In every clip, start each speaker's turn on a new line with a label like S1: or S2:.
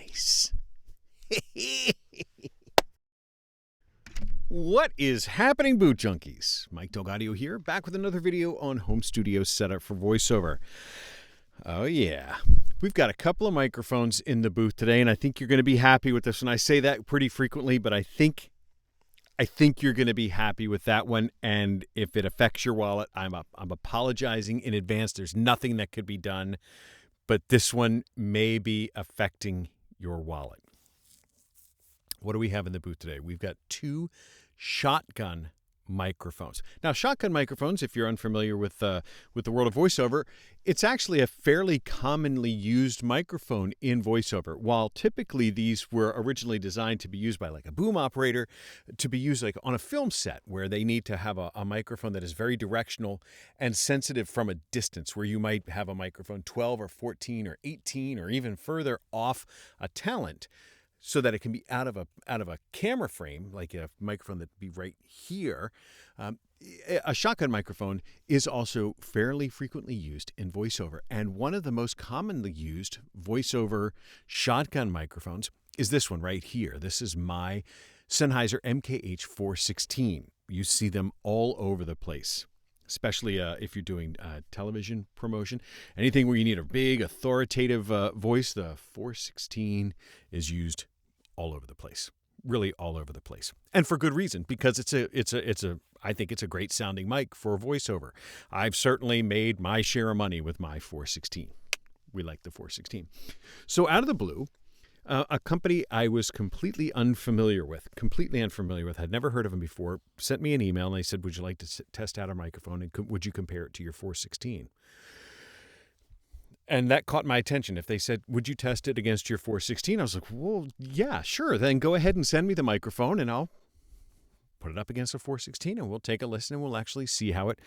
S1: Nice. What is happening, Boot Junkies? Mike Delgadio here, back with another video on home studio setup for VoiceOver. Oh yeah, we've got a couple of microphones in the booth today, and I think you're going to be happy with this one. I say that pretty frequently, but I think you're going to be happy with that one. And if it affects your wallet, I'm apologizing in advance. There's nothing that could be done, but this one may be affecting your wallet. What do we have in the booth today? We've got two shotgun microphones. Now, shotgun microphones, if you're unfamiliar with the world of VoiceOver, it's actually a fairly commonly used microphone in VoiceOver. While typically these were originally designed to be used by like a boom operator, to be used like on a film set where they need to have a microphone that is very directional and sensitive from a distance, where you might have a microphone 12 or 14 or 18 or even further off a talent, so that it can be out of a camera frame, like a microphone that'd be right here. A shotgun microphone is also fairly frequently used in VoiceOver, and one of the most commonly used VoiceOver shotgun microphones is this one right here. This is my Sennheiser MKH416. You see them all over the place, especially if you're doing television promotion. Anything where you need a big, authoritative voice, the 416 is used all over the place, really all over the place. And for good reason, because I think it's a great sounding mic for VoiceOver. I've certainly made my share of money with my 416. We like the 416. So out of the blue, a company I was completely unfamiliar with, had never heard of them before, sent me an email and they said, would you like to test out our microphone and would you compare it to your 416? And that caught my attention. If they said, would you test it against your 416? I was like, well, yeah, sure. Then go ahead and send me the microphone and I'll put it up against a 416 and we'll take a listen and we'll actually see how it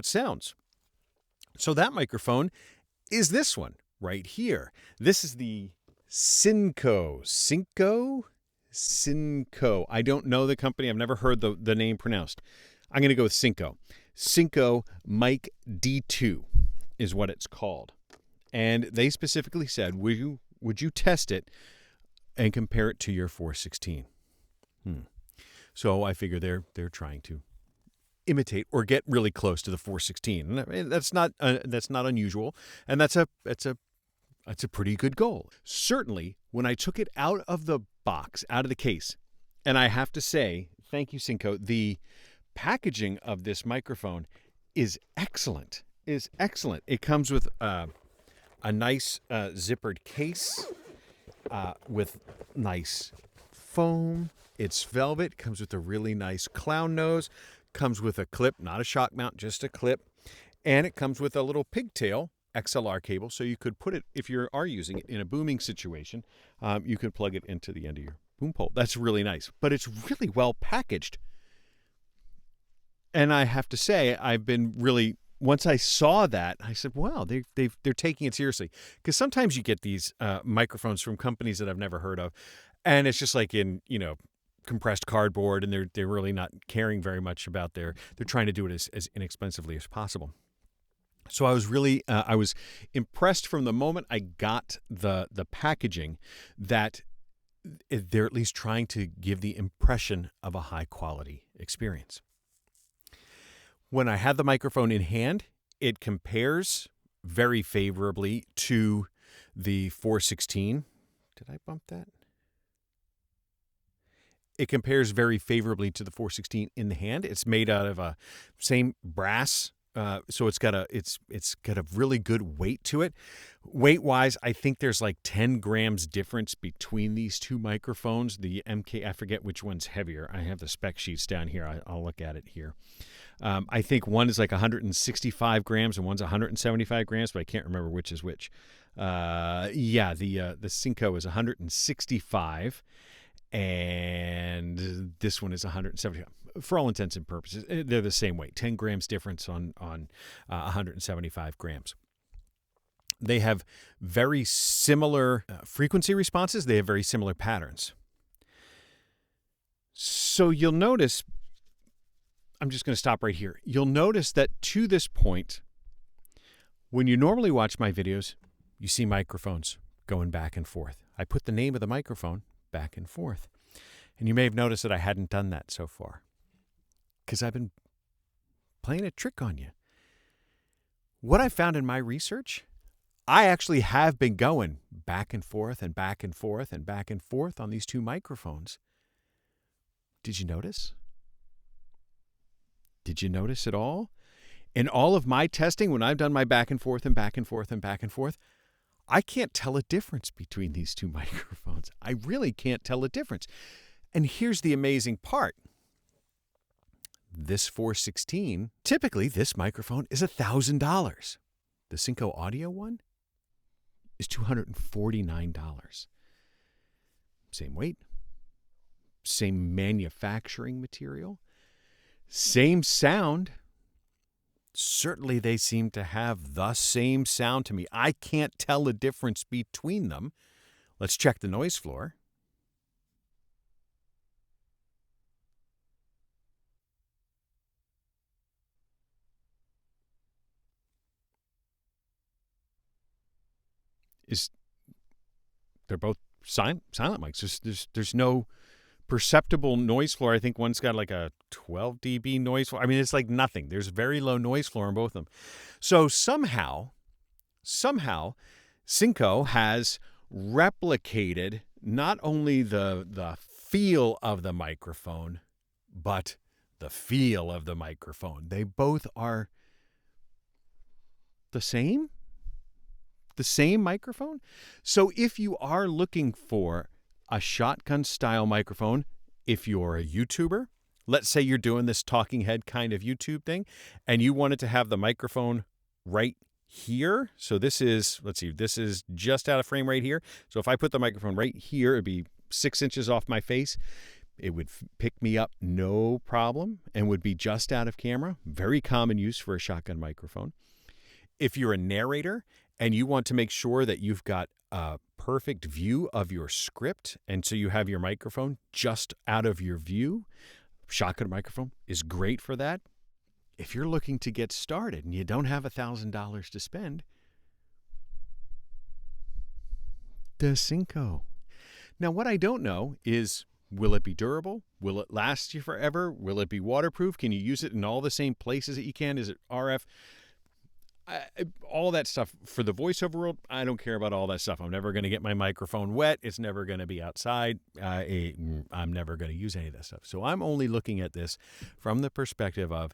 S1: sounds. So that microphone is this one right here. This is the Synco. I don't know the company. I've never heard the name pronounced. I'm going to go with Synco. Synco Mic D-2 is what it's called. And they specifically said, would you test it and compare it to your 416? So I figure they're trying to imitate or get really close to the 416. And that's not unusual, and that's a pretty good goal. Certainly, when I took it out of the box, out of the case, and I have to say, thank you, Synco, the packaging of this microphone is excellent. It comes with a nice zippered case with nice foam. It's velvet. Comes with a really nice clown nose. Comes with a clip, not a shock mount, just a clip. And it comes with a little pigtail XLR cable, so you could put it, if you are using it in a booming situation, you could plug it into the end of your boom pole. That's really nice, but it's really well packaged. And I have to say, I've been really, once I saw that, I said, wow, they're taking it seriously. Because sometimes you get these microphones from companies that I've never heard of, and it's just like in, compressed cardboard, and they're really not caring very much about they're trying to do it as inexpensively as possible. So I was really, I was impressed from the moment I got the packaging that they're at least trying to give the impression of a high quality experience. When I had the microphone in hand, it compares very favorably to the 416. Did I bump that? It compares very favorably to the 416 in the hand. It's made out of a same brass, so it's got a really good weight to it. Weight-wise, I think there's like 10 grams difference between these two microphones. The MK, I forget which one's heavier. I have the spec sheets down here. I'll look at it here. I think one is like 165 grams and one's 175 grams, but I can't remember which is which. The Synco is 165, and this one is 175. For all intents and purposes, they're the same weight. 10 grams difference on 175 grams. They have very similar frequency responses. They have very similar patterns. So you'll notice, I'm just going to stop right here. You'll notice that to this point, when you normally watch my videos, you see microphones going back and forth. I put the name of the microphone back and forth. And you may have noticed that I hadn't done that so far because I've been playing a trick on you. What I found in my research, I actually have been going back and forth and back and forth and back and forth on these two microphones. Did you notice? Did you notice at all? In all of my testing, when I've done my back and forth and back and forth and back and forth, I can't tell a difference between these two microphones. I really can't tell a difference. And here's the amazing part. This 416, typically this microphone is $1,000. The Synco audio one is $249. Same weight, same manufacturing material, same sound. Certainly they seem to have the same sound to me. I can't tell a difference between them. Let's check the noise floor. They're both silent mics. There's no perceptible noise floor. I think one's got like a 12 dB noise floor. I mean, it's like nothing. There's very low noise floor on both of them. So somehow, Synco has replicated not only the feel of the microphone, but the feel of the microphone. They both are the same microphone. So if you are looking for a shotgun style microphone, if you're a YouTuber, let's say you're doing this talking head kind of YouTube thing, and you wanted to have the microphone right here. So this is, let's see, this is just out of frame right here. So if I put the microphone right here, it'd be 6 inches off my face. It would pick me up no problem and would be just out of camera. Very common use for a shotgun microphone. If you're a narrator and you want to make sure that you've got a perfect view of your script, and so you have your microphone just out of your view, shotgun microphone is great for that. If you're looking to get started and you don't have $1,000 to spend, the Synco. Now, what I don't know is, will it be durable? Will it last you forever? Will it be waterproof? Can you use it in all the same places that you can? Is it RF? All that stuff for the voiceover world, I don't care about all that stuff. I'm never going to get my microphone wet. It's never going to be outside. I'm never going to use any of that stuff. So I'm only looking at this from the perspective of,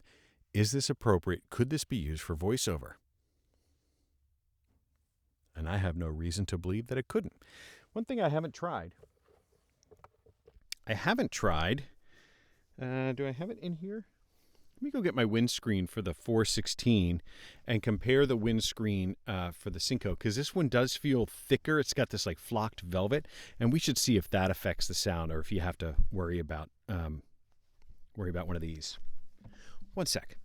S1: is this appropriate? Could this be used for voiceover? And I have no reason to believe that it couldn't. One thing I haven't tried. Do I have it in here? Let me go get my windscreen for the 416 and compare the windscreen for the Synco, because this one does feel thicker. It's got this like flocked velvet, and we should see if that affects the sound or if you have to worry about one of these. One sec.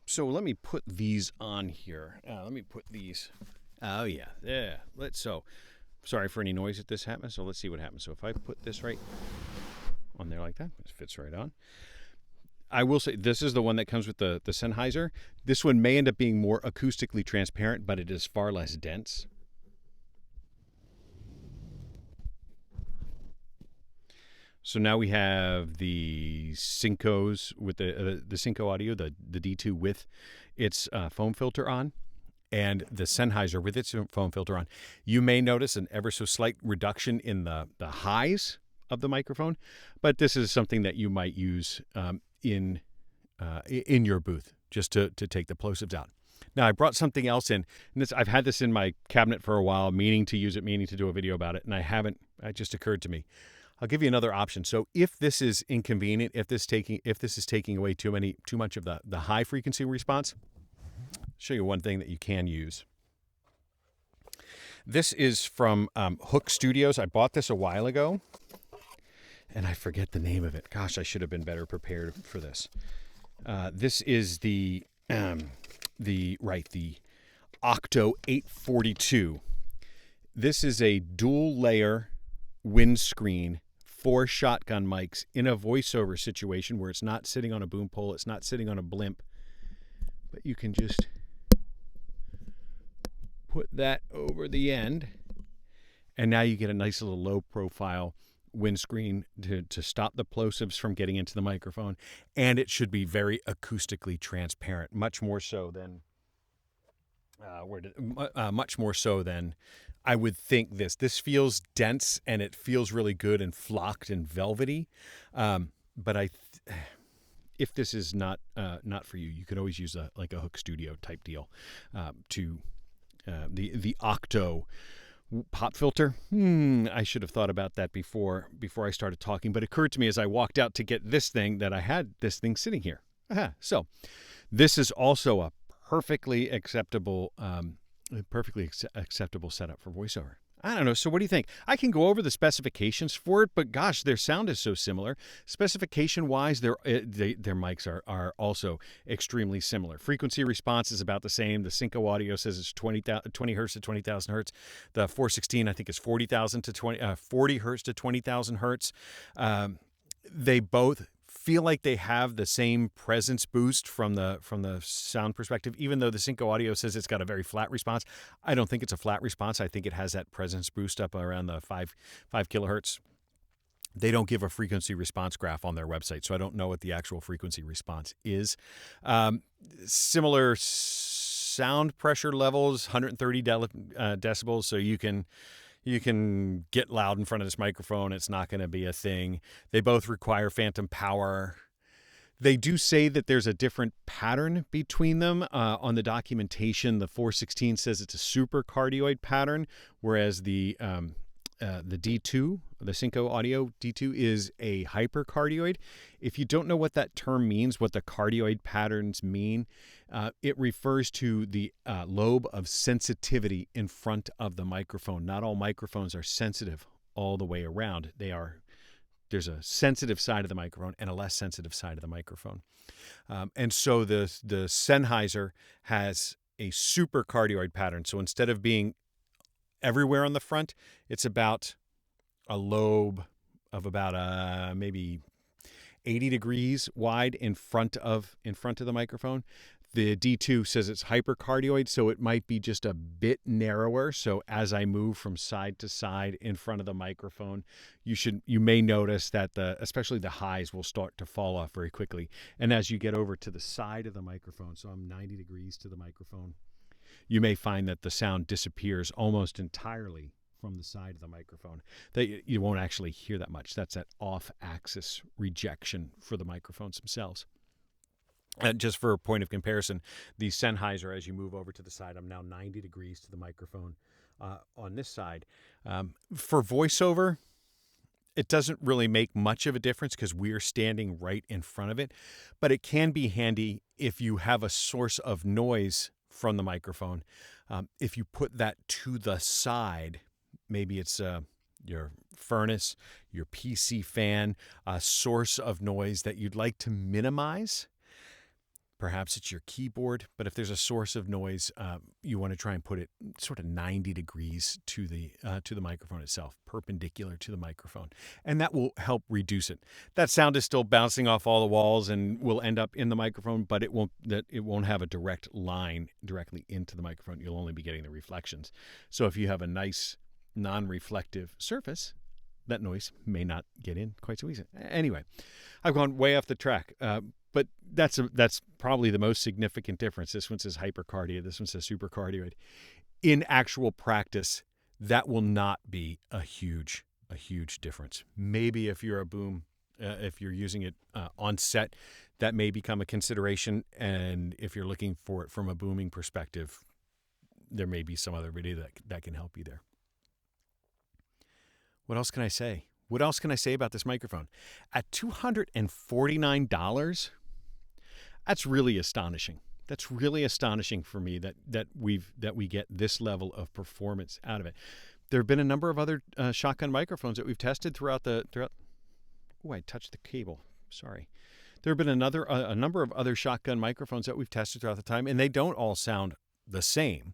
S1: So let me put these on here. Let me put these. Oh yeah, yeah. Sorry for any noise if this happens. So let's see what happens. So if I put this right on there like that, it fits right on. I will say this is the one that comes with the Sennheiser. This one may end up being more acoustically transparent, but it is far less dense. So now we have the Syncos with the Synco audio, the D-2 with its foam filter on, and the Sennheiser with its foam filter on. You may notice an ever so slight reduction in the highs of the microphone, but this is something that you might use in your booth just to take the plosives out. Now I brought something else in, and I've had this in my cabinet for a while, meaning to use it, meaning to do a video about it, and I haven't. It just occurred to me. I'll give you another option. So if this is inconvenient, if this is taking away too much of the high frequency response, I'll show you one thing that you can use. This is from Hook Studios. I bought this a while ago, and I forget the name of it. Gosh, I should have been better prepared for this. This is the Octo 842. This is a dual layer windscreen for shotgun mics in a voiceover situation where it's not sitting on a boom pole, it's not sitting on a blimp. but you can just put that over the end, and now you get a nice little low profile windscreen to stop the plosives from getting into the microphone, and it should be very acoustically transparent, much more so than I would think this. This feels dense, and it feels really good and flocked and velvety. But if this is not for you, you could always use a Hook Studio type deal to the Octo pop filter. I should have thought about that before I started talking, but it occurred to me as I walked out to get this thing that I had this thing sitting here. So this is also a perfectly acceptable setup for VoiceOver. I don't know. So what do you think? I can go over the specifications for it, but gosh, their sound is so similar. Specification-wise, their mics are also extremely similar. Frequency response is about the same. The Synco audio says it's 20 hertz to 20,000 hertz. The 416, I think, is 40 hertz to 20,000 hertz. They both feel like they have the same presence boost from the sound perspective, even though the Synco audio says it's got a very flat response. I don't think it's a flat response. I think it has that presence boost up around the 5 kilohertz. They don't give a frequency response graph on their website, so I don't know what the actual frequency response is. Similar sound pressure levels, 130 decibels, so you can get loud in front of this microphone. It's not going to be a thing. They both require phantom power. They do say that there's a different pattern between them. On the documentation, the 416 says it's a supercardioid pattern, whereas the D-2, the Synco audio D-2, is a hypercardioid. If you don't know what that term means, what the cardioid patterns mean, it refers to the lobe of sensitivity in front of the microphone. Not all microphones are sensitive all the way around. There's a sensitive side of the microphone and a less sensitive side of the microphone. And so the Sennheiser has a supercardioid pattern. So instead of being everywhere on the front, it's about a lobe of about maybe 80 degrees wide in front of the microphone. The D2 says it's hypercardioid, so it might be just a bit narrower. So as I move from side to side in front of the microphone, you may notice that especially the highs will start to fall off very quickly. And as you get over to the side of the microphone, so I'm 90 degrees to the microphone, you may find that the sound disappears almost entirely from the side of the microphone. That you won't actually hear that much. That's that off-axis rejection for the microphones themselves. Just for a point of comparison, the Sennheiser, as you move over to the side, I'm now 90 degrees to the microphone on this side. For VoiceOver, it doesn't really make much of a difference because we're standing right in front of it, but it can be handy if you have a source of noise from the microphone. If you put that to the side, maybe it's your furnace, your PC fan, a source of noise that you'd like to minimize. Perhaps it's your keyboard, but if there's a source of noise, you want to try and put it sort of 90 degrees to the microphone itself, perpendicular to the microphone, and that will help reduce it. That sound is still bouncing off all the walls and will end up in the microphone, but it won't have a direct line directly into the microphone. You'll only be getting the reflections. So if you have a nice non-reflective surface, that noise may not get in quite so easy. Anyway, I've gone way off the track. But that's probably the most significant difference. This one says hypercardia. This one says supercardioid. In actual practice, that will not be a huge difference. Maybe if you're a boom, if you're using it on set, that may become a consideration. And if you're looking for it from a booming perspective, there may be some other video that can help you there. What else can I say? What else can I say about this microphone? At $249, that's really astonishing. That's really astonishing for me that we get this level of performance out of it. There have been a number of other shotgun microphones that we've tested throughout. Oh, I touched the cable. Sorry. There have been a number of other shotgun microphones that we've tested throughout the time, and they don't all sound the same.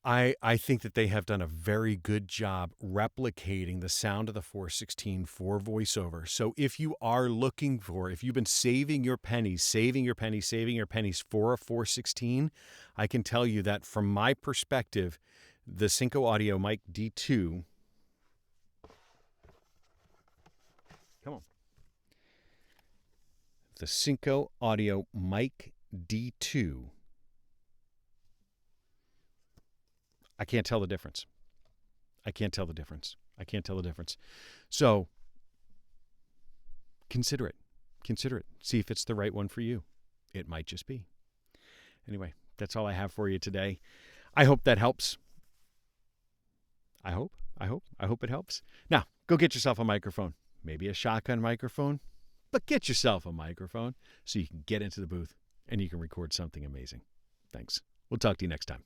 S1: I think that they have done a very good job replicating the sound of the 416 for VoiceOver. So if you are looking for, if you've been saving your pennies for a 416, I can tell you that from my perspective, the Synco Audio Mic D2, the Synco Audio Mic D2, I can't tell the difference. So consider it. See if it's the right one for you. It might just be. Anyway, that's all I have for you today. I hope that helps. I hope it helps. Now, go get yourself a microphone. Maybe a shotgun microphone, but get yourself a microphone so you can get into the booth and you can record something amazing. Thanks. We'll talk to you next time.